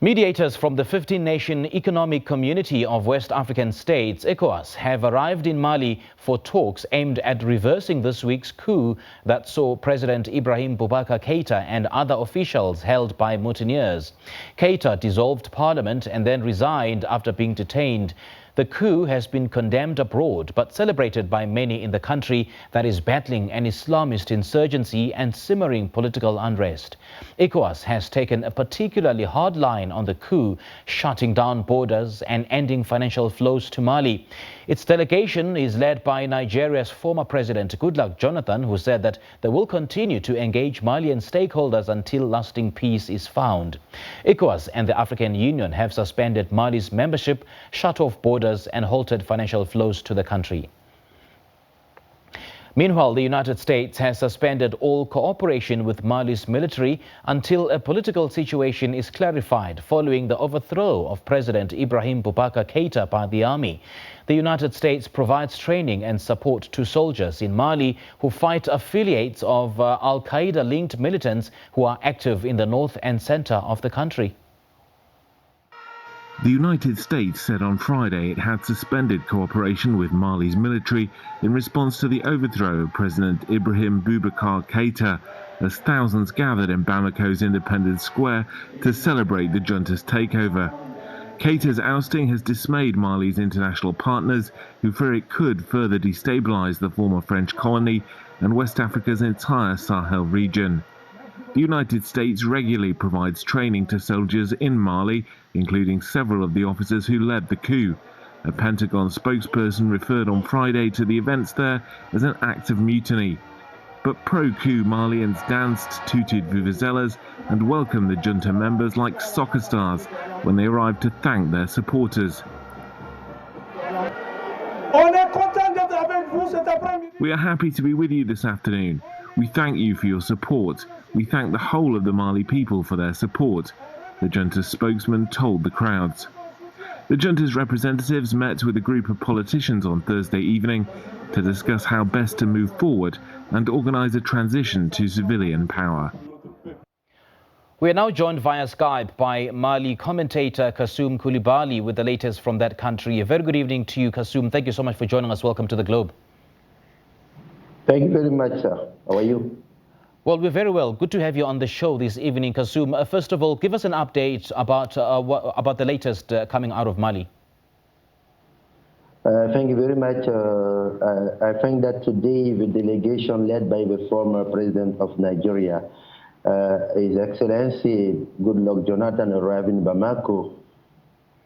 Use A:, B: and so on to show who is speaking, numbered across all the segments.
A: Mediators from the 15-nation Economic Community of West African States, ECOWAS, have arrived in Mali for talks aimed at reversing this week's coup that saw President Ibrahim Boubacar Keïta and other officials held by mutineers. Keïta dissolved parliament and then resigned after being detained. The coup has been condemned abroad but celebrated by many in the country that is battling an Islamist insurgency and simmering political unrest. ECOWAS has taken a particularly hard line on the coup, shutting down borders and ending financial flows to Mali. Its delegation is led by Nigeria's former president, Goodluck Jonathan, who said that they will continue to engage Malian stakeholders until lasting peace is found. ECOWAS and the African Union have suspended Mali's membership, shut off borders and halted financial flows to the country. Meanwhile, the United States has suspended all cooperation with Mali's military until a political situation is clarified following the overthrow of President Ibrahim Boubacar Keïta by the army. The United States provides training and support to soldiers in Mali who fight affiliates of Al-Qaeda-linked militants who are active in the north and center of the country.
B: The United States said on Friday it had suspended cooperation with Mali's military in response to the overthrow of President Ibrahim Boubacar Keïta, as thousands gathered in Bamako's Independence Square to celebrate the junta's takeover. Keïta's ousting has dismayed Mali's international partners, who fear it could further destabilize the former French colony and West Africa's entire Sahel region. The United States regularly provides training to soldiers in Mali, including several of the officers who led the coup. A Pentagon spokesperson referred on Friday to the events there as an act of mutiny. But pro-coup Malians danced, tooted vuvuzelas and welcomed the junta members like soccer stars when they arrived to thank their supporters. We are happy to be with you this afternoon. We thank you for your support. We thank the whole of the Mali people for their support, the junta's spokesman told the crowds. The junta's representatives met with a group of politicians on Thursday evening to discuss how best to move forward and organize a transition to civilian power.
A: We are now joined via Skype by Mali commentator Kassoum Coulibaly with the latest from that country. A very good evening to you, Kassoum. Thank you so much for joining us. Welcome to the Globe.
C: Thank you very much, sir. How are you?
A: Well, we're very well. Good to have you on the show this evening, Kassoum. First of all, give us an update about the latest coming out of Mali.
C: Thank you very much. I think that today the delegation led by the former president of Nigeria, His Excellency Goodluck Jonathan, arrived in Bamako,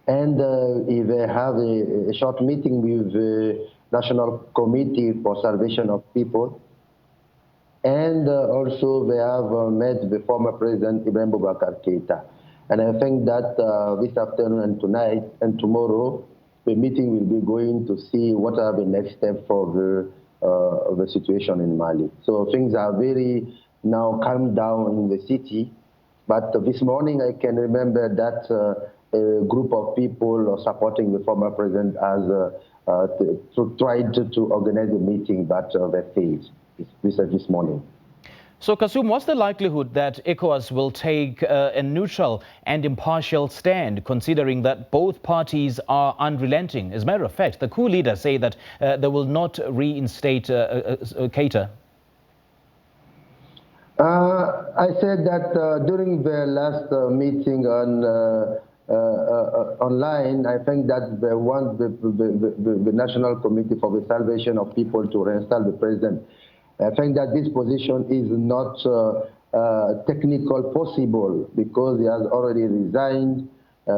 C: and they have a short meeting with the National Committee for Salvation of People. And also they have met the former president Ibrahim Boubacar Keïta. And I think that this afternoon and tonight and tomorrow, the meeting will be going to see what are the next steps for the situation in Mali. So things are very now calmed down in the city. But this morning I can remember that a group of people supporting the former president has tried to organize a meeting, but they failed. This morning.
A: So, Kassoum, what's the likelihood that ECOWAS will take a neutral and impartial stand, considering that both parties are unrelenting? As a matter of fact, the coup leaders say that they will not reinstate Keïta.
C: I said that during the last meeting on online, I think that they want the National Committee for the Salvation of People to reinstall the president. I think that this position is not technical possible because he has already resigned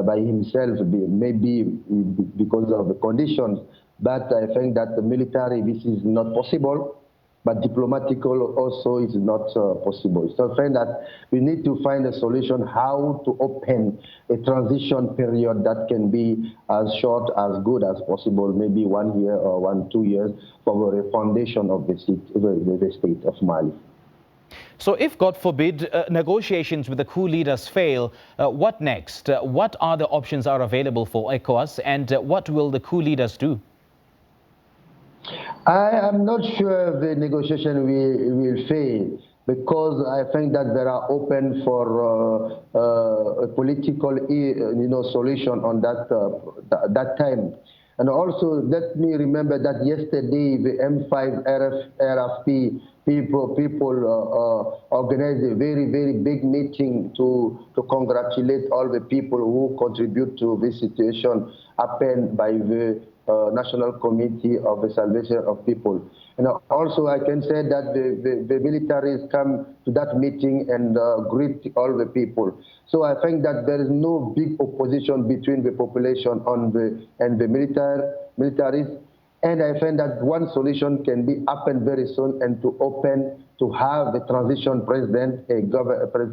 C: by himself, maybe because of the conditions. But I think that the military, this is not possible. But diplomatical also is not possible. So I think that we need to find a solution how to open a transition period that can be as short, as good as possible, maybe 1 year or 2 years for the foundation of the state of Mali.
A: So if, God forbid, negotiations with the coup leaders fail, what next? What other options are available for ECOWAS, and what will the coup leaders do?
C: I am not sure the negotiation will fail. because I think that they are open for a political, solution on that time. And also, let me remember that yesterday the M5 RFP people organized a very, very big meeting to congratulate all the people who contribute to this situation happened by the National Committee of the Salvation of People. And also I can say that the militaries come to that meeting and greet all the people. So I think that there is no big opposition between the population and the militaries. And I think that one solution can be happened very soon, and to open to have the transition president, a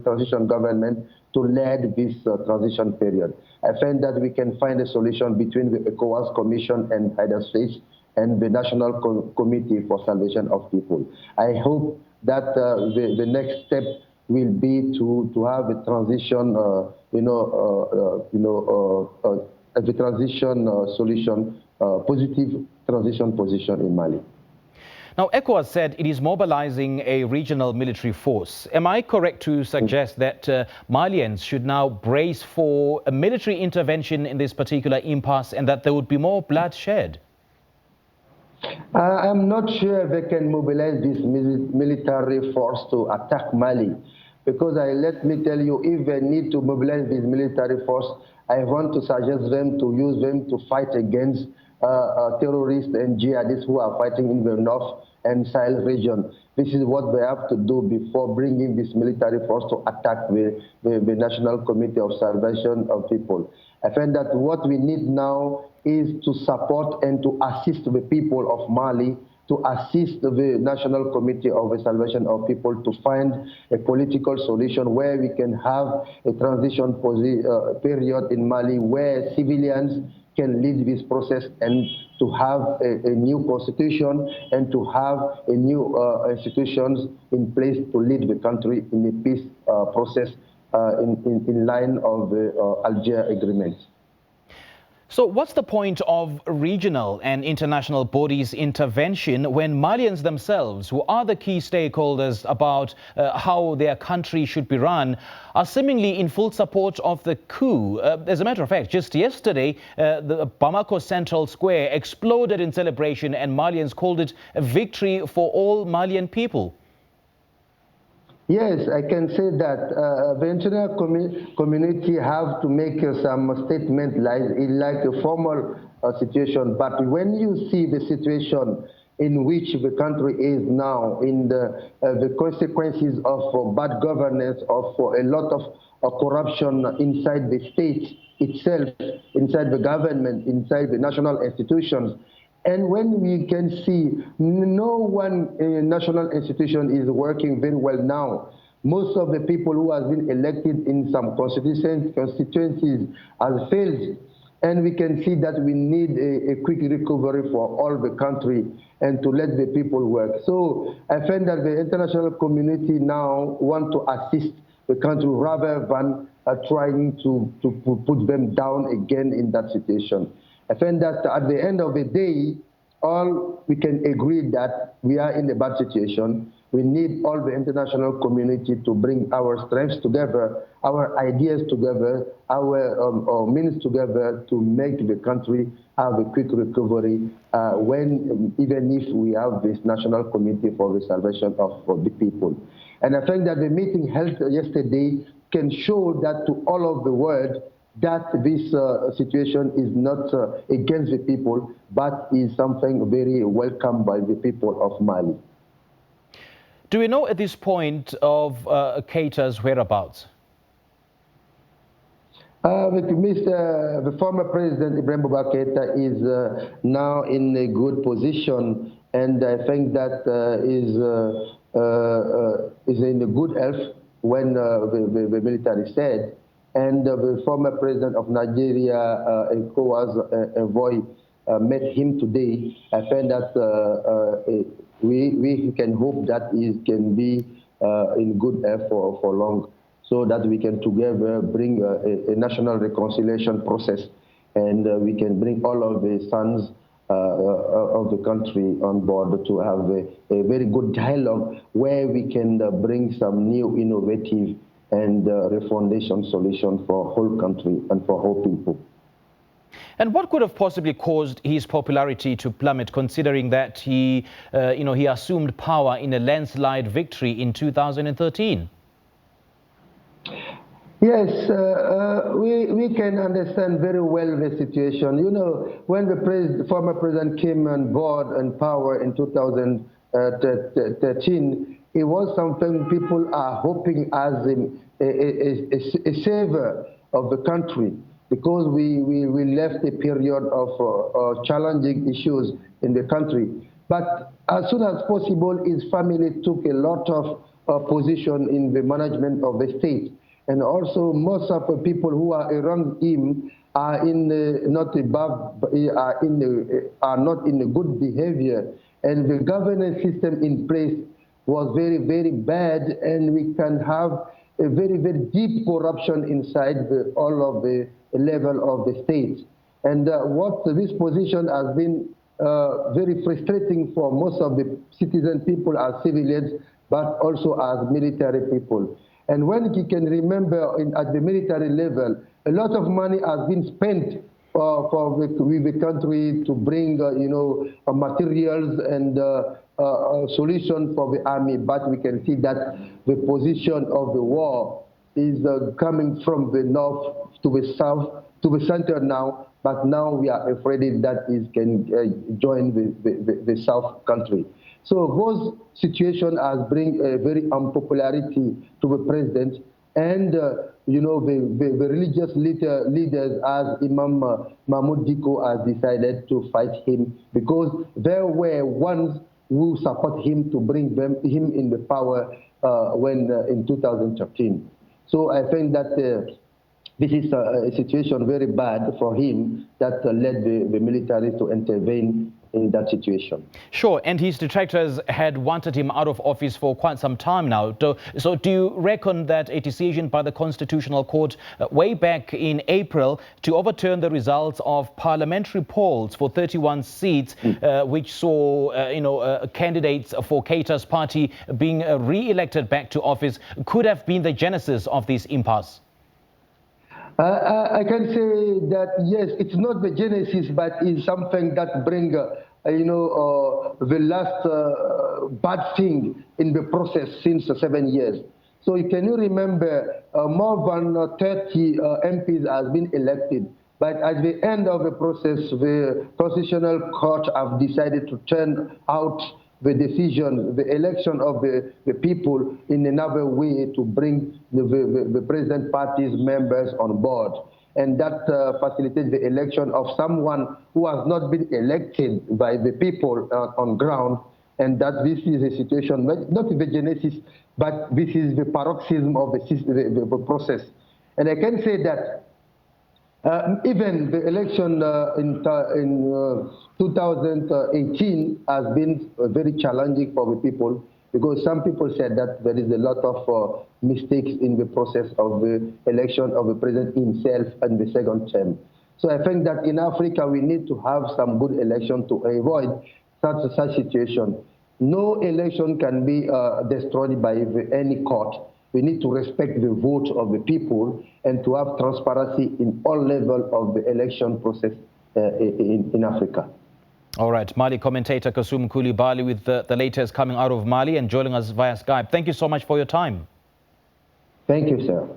C: transition government to lead this transition period. I think that we can find a solution between the ECOWAS Commission and United States and the National Committee for Salvation of People. I hope that the next step will be to have a transition, the transition solution, positive transition position in Mali.
A: Now, ECOWAS said it is mobilizing a regional military force. Am I correct to suggest that Malians should now brace for a military intervention in this particular impasse and that there would be more bloodshed?
C: I'm not sure they can mobilize this military force to attack Mali, because let me tell you, if they need to mobilize this military force, I want to suggest them to use them to fight against terrorists and jihadists who are fighting in the north and Sahel region. This is what they have to do before bringing this military force to attack the National Committee of Salvation of People. I find that what we need now is to support and to assist the people of Mali, to assist the National Committee of the Salvation of People to find a political solution where we can have a transition period in Mali where civilians can lead this process, and to have a new constitution and to have a new institutions in place to lead the country in a peace process in line of the Alger agreements.
A: So what's the point of regional and international bodies' intervention when Malians themselves, who are the key stakeholders about how their country should be run, are seemingly in full support of the coup? As a matter of fact, just yesterday, the Bamako Central Square exploded in celebration and Malians called it a victory for all Malian people.
C: Yes, I can say that the international community have to make some statement like a formal situation. But when you see the situation in which the country is now, in the consequences of bad governance, of a lot of corruption inside the state itself, inside the government, inside the national institutions, and when we can see no one national institution is working very well now, most of the people who have been elected in some constituencies have failed. And we can see that we need a quick recovery for all the country and to let the people work. So I find that the international community now want to assist the country rather than trying to put them down again in that situation. I find that at the end of the day, all we can agree that we are in a bad situation. We need all the international community to bring our strengths together, our ideas together, our means together to make the country have a quick recovery even if we have this National Committee for the Salvation of the People. And I think that the meeting held yesterday can show that to all of the world that this situation is not against the people, but is something very welcome by the people of Mali.
A: Do we know at this point of Keita's whereabouts?
C: The former president Ibrahim Boubacar Keita is now in a good position, and I think that is in a good health when the military said. And the former president of Nigeria, ECOWAS envoy, met him today. I find that we can hope that he can be in good health for long, so that we can together bring a national reconciliation process, and we can bring all of the sons of the country on board to have a very good dialogue where we can bring some new innovative and refundation solution for whole country and for whole people.
A: And what could have possibly caused his popularity to plummet, considering that he assumed power in a landslide victory in 2013?
C: Yes, we can understand very well the situation. You know, when the former president came on board and power in 2013, it was something people are hoping as a savior of the country, because we left a period of challenging issues in the country. But as soon as possible, his family took a lot of position in the management of the state. And also, most of the people who are around him are not in a good behavior, and the governance system in place was very, very bad, and we can have a very, very deep corruption inside all of the level of the state. And what this position has been very frustrating for most of the citizen people as civilians, but also as military people. And when you can remember at the military level, a lot of money has been spent with the country to bring, materials and solutions for the army. But we can see that the position of the war is coming from the north to the south to the center now. But now we are afraid that it can join the south country. So those situations has bring a very unpopularity to the president, and the religious leaders as Imam Mahmoud Diko has decided to fight him, because there were ones who support him to bring him in the power in 2013. So I think that this is a situation very bad for him that led the military to intervene in that situation.
A: Sure, and his detractors had wanted him out of office for quite some time now. So do you reckon that a decision by the Constitutional Court way back in April to overturn the results of parliamentary polls for 31 seats, which saw candidates for Keita's party being re-elected back to office, could have been the genesis of this impasse?
C: I can say that, yes, it's not the genesis, but it's something that brings, the last bad thing in the process since 7 years. So can you remember more than 30 MPs has been elected, but at the end of the process, the Constitutional Court have decided to turn out the decision, the election of the people in another way to bring the president party's members on board. And that facilitates the election of someone who has not been elected by the people on ground. And that this is a situation, not the genesis, but this is the paroxysm of the process. And I can say that even the election in 2018 has been very challenging for the people, because some people said that there is a lot of mistakes in the process of the election of the president himself and the second term. So I think that in Africa we need to have some good election to avoid such situation. No election can be destroyed by any court. We need to respect the vote of the people and to have transparency in all levels of the election process in Africa.
A: All right, Mali commentator Kassoum Coulibaly with the latest coming out of Mali and joining us via Skype. Thank you so much for your time.
C: Thank you, sir.